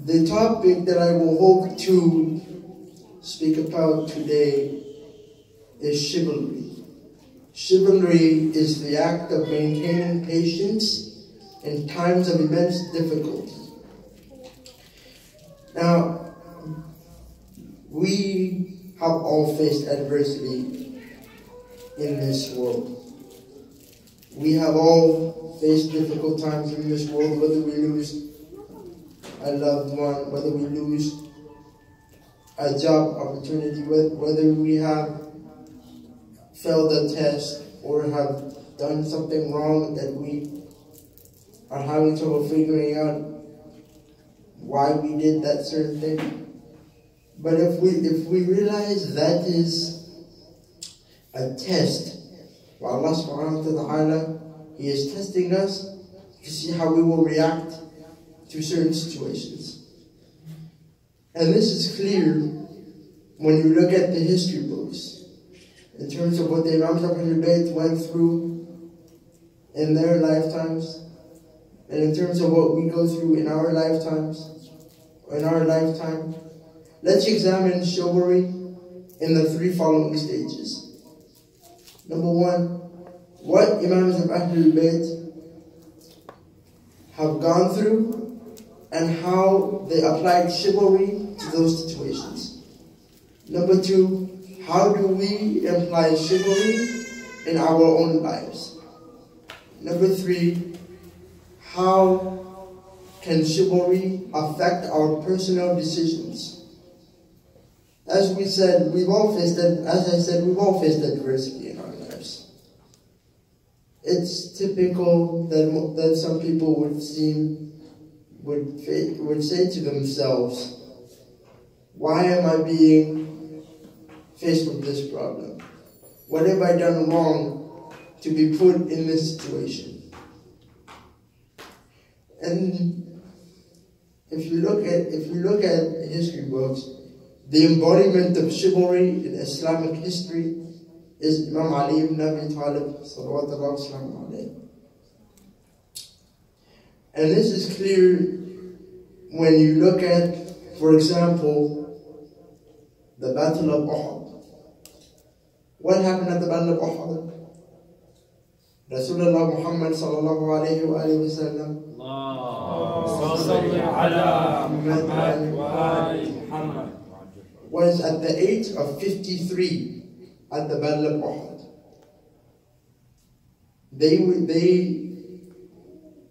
The topic that I will hope to speak about today is chivalry. Chivalry is the act of maintaining patience in times of immense difficulty. Now, we have all faced adversity in this world. We have all faced difficult times in this world, whether we lose a loved one, whether we lose a job opportunity, whether we have failed a test or have done something wrong that we are having trouble figuring out why we did that certain thing. But if we realize that is a test, while Allah subhanahu wa ta'ala, He is testing us to see how we will react to certain situations. And this is clear when you look at the history books, in terms of what the Imams of Ahlul Bayt went through in their lifetimes, and in terms of what we go through in our lifetimes, let's examine chivalry in the three following stages. Number one, what Imams of Ahlul Bayt have gone through and how they applied chivalry to those situations. Number two, how do we apply chivalry in our own lives? Number three, how can chivalry affect our personal decisions? As I said, we've all faced adversity in our lives. It's typical that some people would say to themselves, why am I being faced with this problem? What have I done wrong to be put in this situation? And if you look at history books, the embodiment of chivalry in Islamic history is Imam Ali ibn Abi Talib sallallahu alayhi. And this is clear when you look at, for example, the Battle of Uhud. What happened at the Battle of Uhud? Rasulullah Muhammad sallallahu alayhi wa sallam was at the age of 53 at the Battle of Uhud.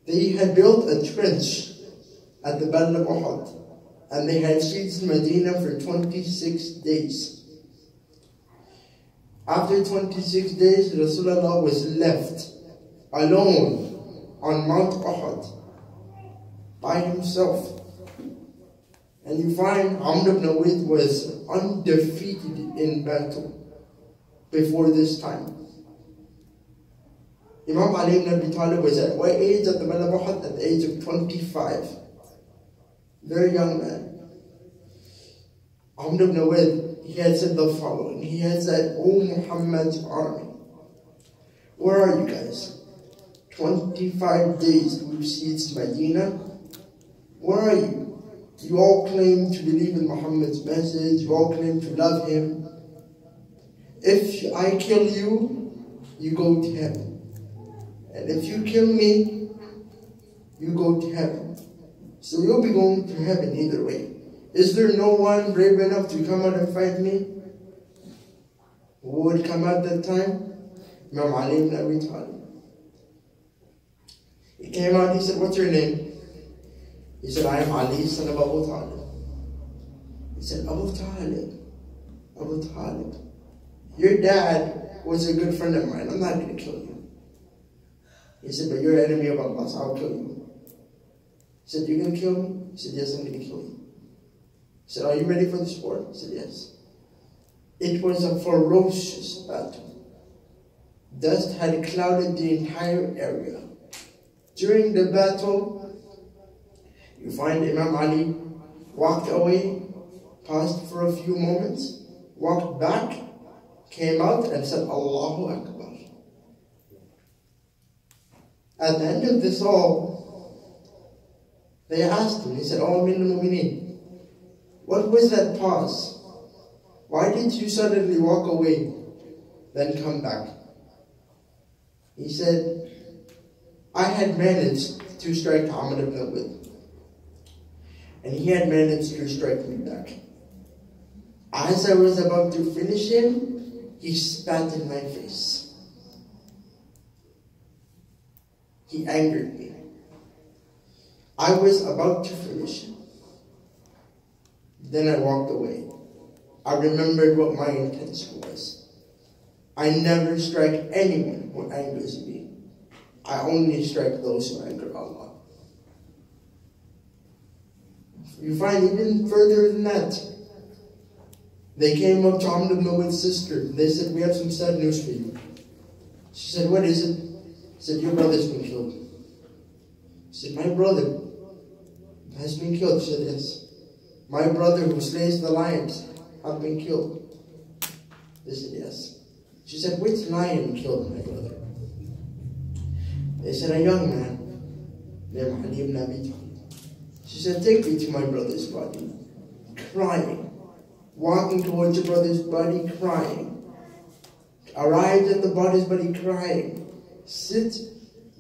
They had built a trench at the Battle of Uhud, and they had sieged Medina for 26 days. After 26 days, Rasulullah was left alone on Mount Uhud by himself. And you find Amr ibn Awid was undefeated in battle before this time. Imam Ali ibn Abi Talib was at what age at the Battle of Uhud? At the age of 25. Very young man. Amr ibn Awid, he had said the following. He had said, O Muhammad's army, where are you guys? 25 days we've besieged Medina. Where are you? You all claim to believe in Muhammad's message. You all claim to love him. If I kill you, you go to heaven. And if you kill me, you go to heaven. So you'll be going to heaven either way. Is there no one brave enough to come out and fight me? Who would come out that time? Imam Ali ibn Abi Talib. He came out, he said, what's your name? He said, I am Ali, son of Abu Talib. He said, Abu Talib, your dad was a good friend of mine. I'm not going to kill you. He said, but you're an enemy of Allah, so I'll kill you. He said, you're going to kill me? He said, yes, I'm going to kill you. He said, are you ready for the sport? He said, yes. It was a ferocious battle. Dust had clouded the entire area. During the battle, you find Imam Ali walked away, paused for a few moments, walked back, came out and said, Allahu Akbar. At the end of this all, They asked him, he said, "Oh, Amir al-Mu'mineen, what was that pause? Why did you suddenly walk away, then come back?" He said, "I had managed to strike Amr ibn al-Bayt, and he had managed to strike me back. As I was about to finish him, he spat in my face. He angered me. I was about to finish him. Then I walked away. I remembered what my intention was. I never strike anyone who angers me. I only strike those who anger Allah." You find even further than that. They came up to Amr ibn Awid's sister. They said, "We have some sad news for you." She said, "What is it?" He said, "Your brother's been killed." She said, "My brother has been killed?" She said, "Yes. My brother who slays the lions have been killed." They said, "Yes." She said, "Which lion killed my brother?" They said, "A young man named Ali ibn Abi Talib." She said, "Take me to my brother's body." Crying. Walking towards her brother's body, crying. Arrived at the body's body, crying. Sit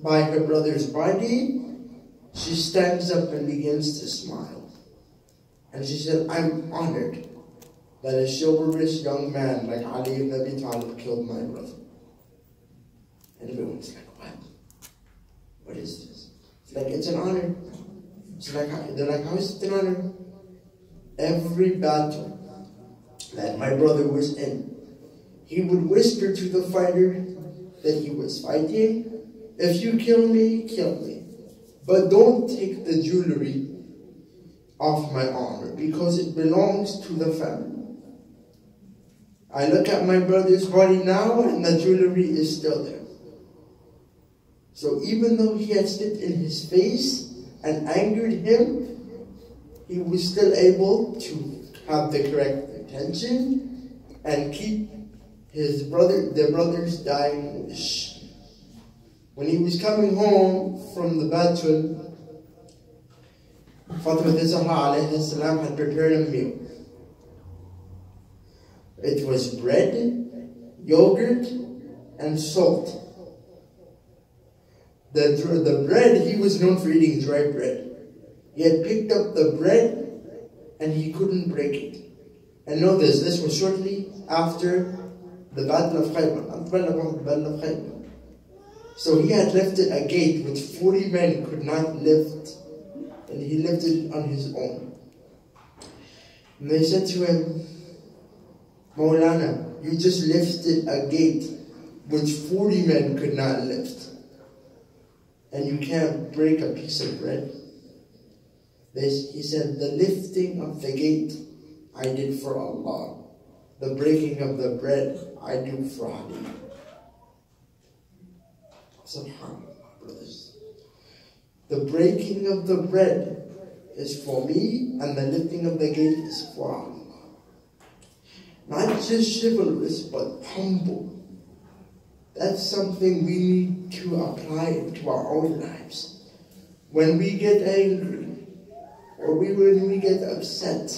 by her brother's body. She stands up and begins to smile. And she said, "I'm honored that a chivalrous young man like Ali ibn Abi Talib killed my brother." And everyone's like, "What? What is this?" It's like, "It's an honor." They're like, "How is it an honor?" Every battle that my brother was in, he would whisper to the fighter that he was fighting, "If you kill me, kill me. But don't take the jewelry off my armor because it belongs to the family. I look at my brother's body now and the jewelry is still there." So even though he had spit in his face and angered him, he was still able to have the correct intention and keep the brother's dying wish. When he was coming home from the battle, Fatima Zahra alayhi salam had prepared a meal. It was bread, yogurt, and salt. The bread, he was known for eating dry bread. He had picked up the bread and he couldn't break it. And know this was shortly after the Battle of Khaybar. So he had lifted a gate which 40 men could not lift, and he lifted on his own. And they said to him, "Maulana, you just lifted a gate which 40 men could not lift, and you can't break a piece of bread?" He said, "The lifting of the gate I did for Allah. The breaking of the bread I do for Ali." SubhanAllah, brothers. The breaking of the bread is for me, and the lifting of the gate is for Allah. Not just chivalrous, but humble. That's something we need to apply into our own lives. When we get angry, or when we get upset,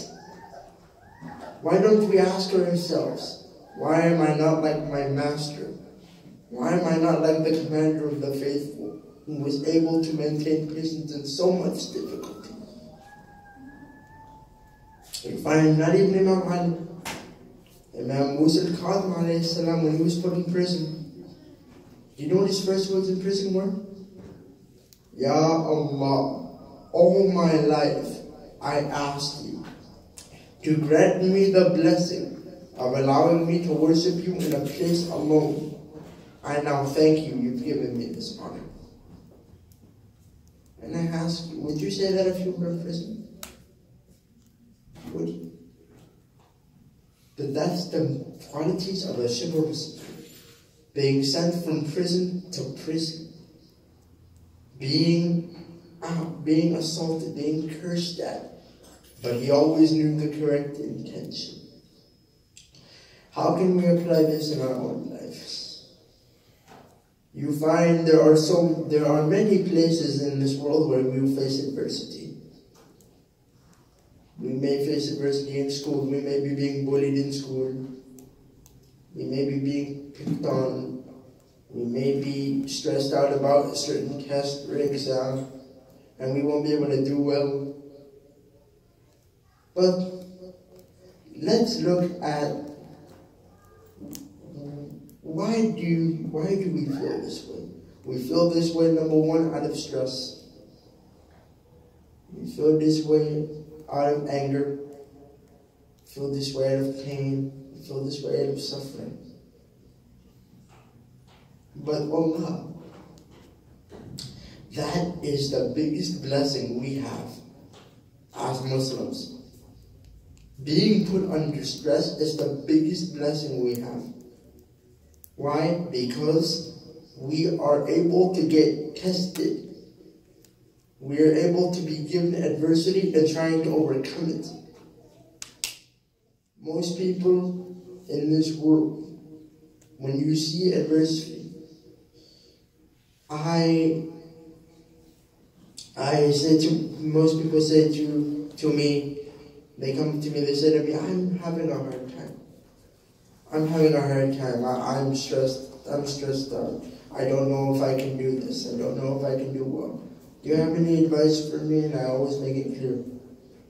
why don't we ask ourselves, why am I not like my master? Why am I not like the commander of the faithful, who was able to maintain patience in so much difficulty? You find not even Imam Ali, Imam Musa al-Kadhim alayhi salam, when he was put in prison, you know what his first words in prison were? "Ya Allah, all my life I asked you to grant me the blessing of allowing me to worship you in a place alone. I now thank you, you've given me this honor." And I ask you, would you say that if you were in prison? Would you? But that's the qualities of a chivalrous, being sent from prison to prison, being assaulted, being cursed at, but he always knew the correct intention. How can we apply this in our own lives? You find there are many places in this world where we will face adversity. We may face adversity in school. We may be being bullied in school. We may be being picked on. We may be stressed out about a certain test or exam, and we won't be able to do well. But let's look at why do we feel this way? We feel this way, number one, out of stress. We feel this way out of anger. We feel this way out of pain. We feel this way out of suffering. But Allah, that is the biggest blessing we have as Muslims. Being put under stress is the biggest blessing we have. Why? Because we are able to get tested. We are able to be given adversity and trying to overcome it. Most people in this world, when you see adversity, most people say to me, they come to me, they say to me, I'm having a hard time. I'm having a hard time. I'm stressed out. I don't know if I can do this. I don't know if I can do well. Do you have any advice for me? And I always make it clear.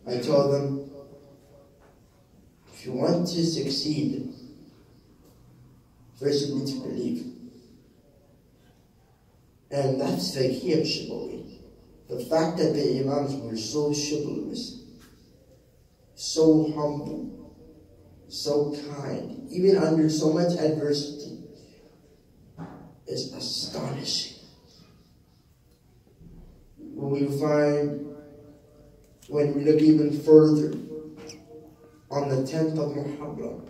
I tell them, if you want to succeed, first you need to believe. And that's the key of chivalry. The fact that the Imams were so chivalrous, so humble, so kind, even under so much adversity, is astonishing. We find, when we look even further, on the 10th of Muharram,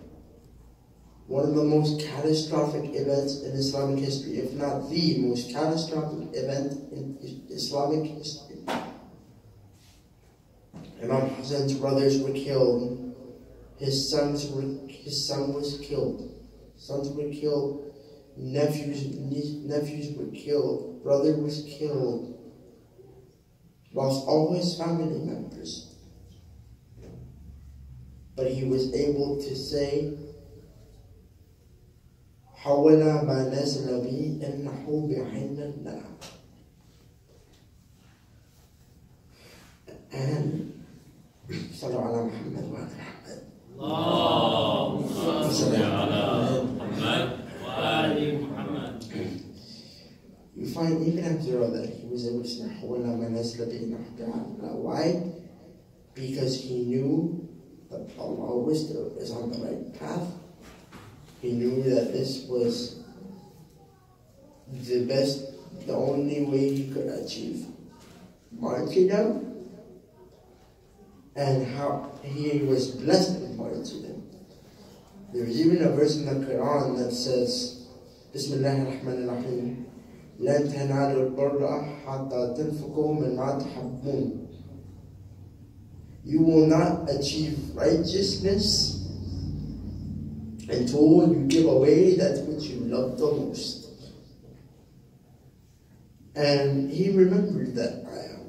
one of the most catastrophic events in Islamic history, if not the most catastrophic event in Islamic history. Imam Hassan's brothers were killed. His son was killed. Sons were killed. Nephews were killed. Brother was killed. Lost all his family members. But he was able to say, حَوَلَا مَا نَزْلَ بِي إِنَّهُ بِعِنَّ اللَّهِ. And صلوا على محمد وعلى محمد. اللهم صل على محمد وعلى محمد. You find even after all that, he was able to say, حَوَلَا مَا نَزْلَ بِي إِنَّهُ بِعِنَّ اللَّهِ. Why? Because he knew that Allah was on the right path. He knew that this was the only way he could achieve martyrdom, and how he was blessed with martyrdom. There is even a verse in the Quran that says, Bismillah ar-Rahman ar-Rahim, لَن تَنَالُوا الْبَرَّ حَتَّى تَنْفِقُوا مِمَّا تُحِبُّونَ. You will not achieve righteousness until you give away that which you love the most. And he remembered that ayah.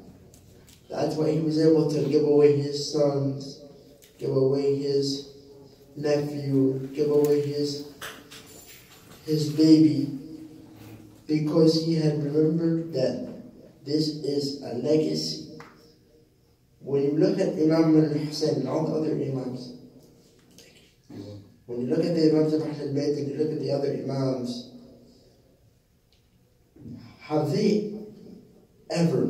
That's why he was able to give away his sons, give away his nephew, give away his baby, because he had remembered that this is a legacy. When you look at Imam al-Hussein and all the other Imams, when you look at the Imams of Ahlul Bayt and you look at the other Imams, have they ever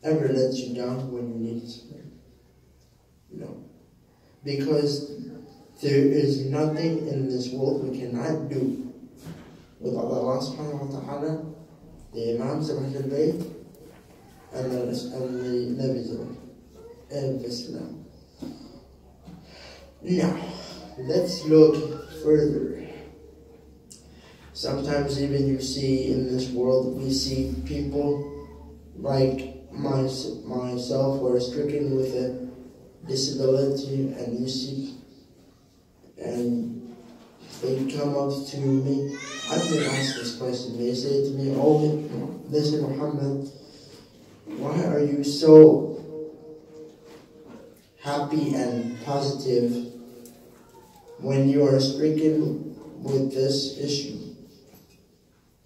let you down when you needed something? No. Because there is nothing in this world we cannot do with Allah subhanahu wa ta'ala, the Imams of Ahlul Bayt, and the Nabis of Islam. Now, let's look further. Sometimes even you see in this world, we see people like myself who are stricken with a disability, and you see, and they come up to me. I've been asked this question. They say to me, "Oh, listen, Mohamad, why are you so happy and positive when you are stricken with this issue.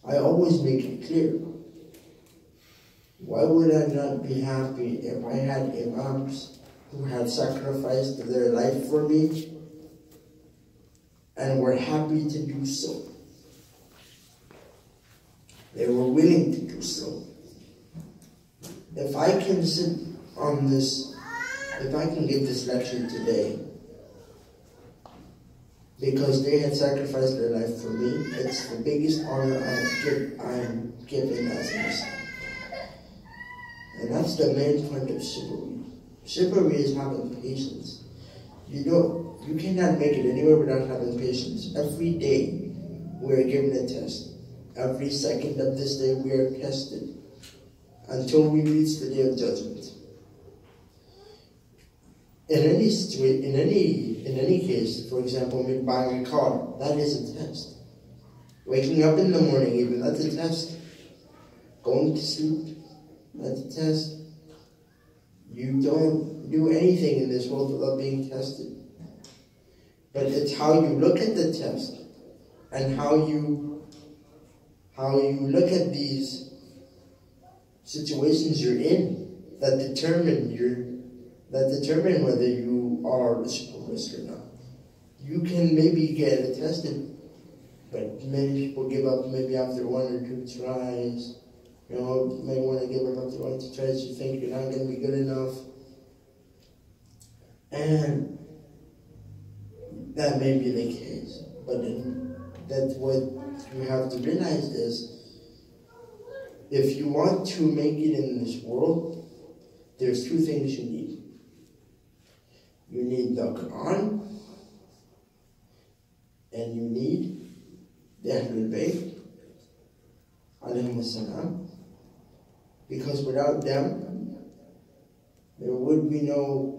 I always make it clear. Why would I not be happy if I had imams who had sacrificed their life for me and were happy to do so? They were willing to do so. If I can sit on this, if I can give this lecture today, because they had sacrificed their life for me, it's the biggest honor I'm given as a Muslim. And that's the main point of chivalry. Chivalry is having patience. You cannot make it anywhere without having patience. Every day we are given a test. Every second of this day we are tested until we reach the day of judgment. In any case, for example, me buying a car, that is a test. Waking up in the morning, even, that's a test. Going to sleep, that's a test. You don't do anything in this world without being tested. But it's how you look at the test and how you look at these situations you're in that determine whether you are a chivalrous or not. You can maybe get tested, but many people give up maybe after 1 or 2 tries. You may want to give up after 1 or 2 tries. You think you're not going to be good enough. And that may be the case. But that's what you have to realize is, if you want to make it in this world, there's 2 things you need. You need the Quran, and you need the Ahlul Bayt, alayhim as-salam, because without them, there would be no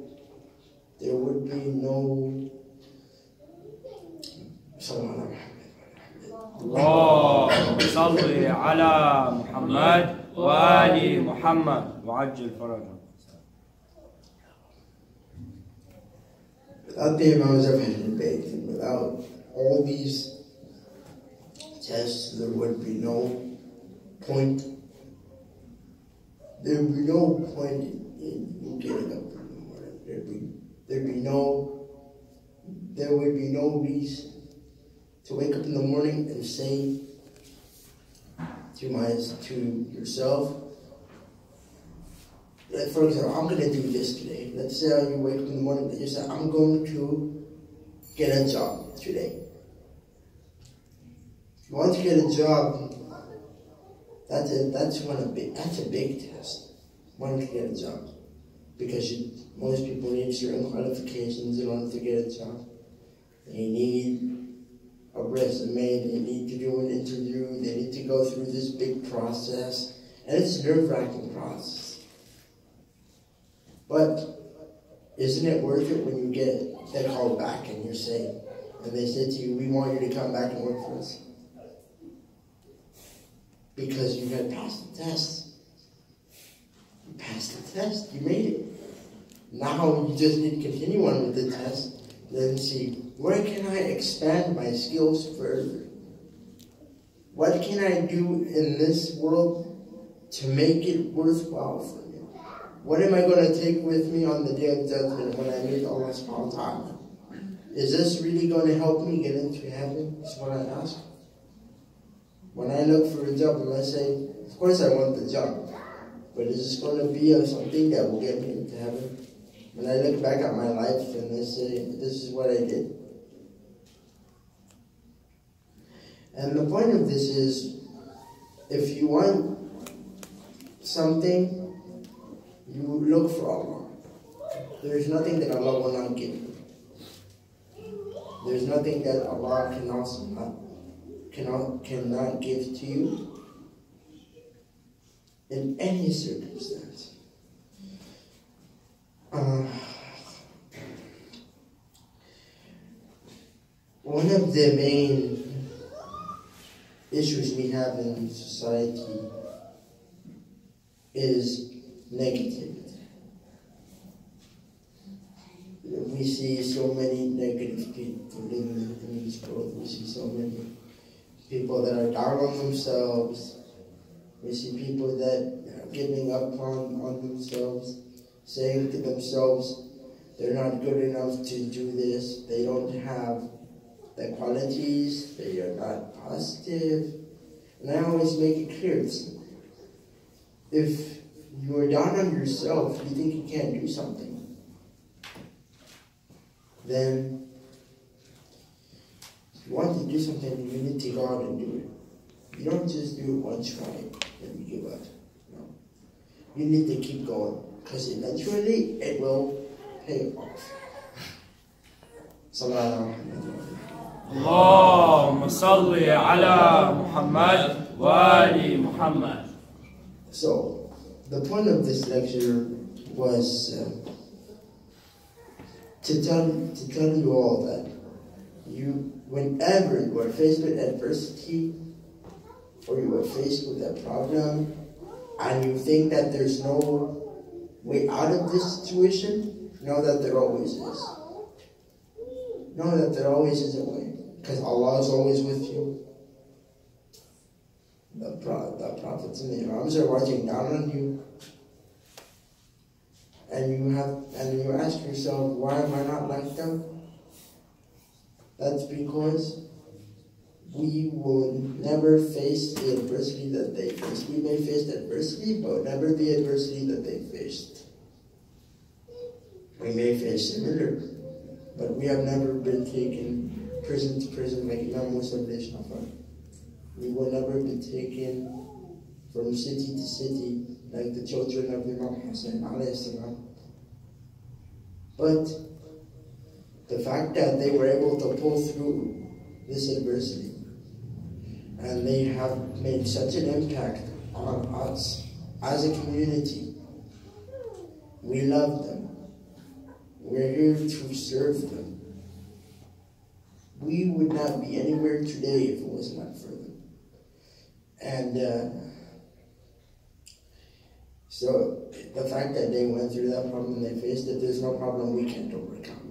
اللهم صل على محمد وآل محمد وعجل فرجهم. Without the Imams of Ahlul Bayt, and without all these tests, there would be no point. There would be no point in getting up in the morning. There would be no reason to wake up in the morning and say to yourself, for example, I'm going to do this today. Let's say you wake up in the morning and you say, I'm going to get a job today. If you want to get a job, that's a big test. Wanting to get a job. Because most people need certain qualifications in order to get a job. They need a resume, they need to do an interview, they need to go through this big process. And it's a nerve-wracking process. But isn't it worth it when you get that call back and they say to you, we want you to come back and work for us? Because you had passed the test. You passed the test, you made it. Now you just need to continue on with the test, then see, where can I expand my skills further? What can I do in this world to make it worthwhile for me? What am I going to take with me on the day of judgment when I meet Allah subhanahu wa ta'ala? Is this really going to help me get into heaven? That's what I ask. When I look for a job and I say, of course I want the job, but is this going to be something that will get me into heaven? When I look back at my life and I say, this is what I did. And the point of this is, if you want something, you look for Allah. There is nothing that Allah will not give you. There is nothing that Allah cannot give to you in any circumstance. One of the main issues we have in society is negativity. We see so many negative people in this world. We see so many people that are down on themselves. We see people that are giving up on themselves, saying to themselves, they're not good enough to do this. They don't have the qualities. They are not positive. And I always make it clear, if you are down on yourself, you think you can't do something, then if you want to do something, you need to go out and do it. You don't just do it one try and you give up. No. You need to keep going, because eventually it will pay off. Allahumma salli ala Muhammad wa ali Muhammad. So, the point of this lecture was to tell you all that whenever you are faced with adversity, or you are faced with a problem, and you think that there's no way out of this situation, know that there always is. Know that there always is a way, because Allah is always with you. The prophets and the Imams are watching down on you. And you ask yourself, why am I not like them? That's because we will never face the adversity that they faced. We may face adversity, but never the adversity that they faced. We may face similar, but we have never been taken prison to prison like Imam Musa. We will never be taken from city to city like the children of Imam Hussein alayhi salam. But the fact that they were able to pull through this adversity, and they have made such an impact on us as a community, we love them. We're here to serve them. We would not be anywhere today if it was not for them. And so the fact that they went through that problem and they faced it, there's no problem we can't overcome.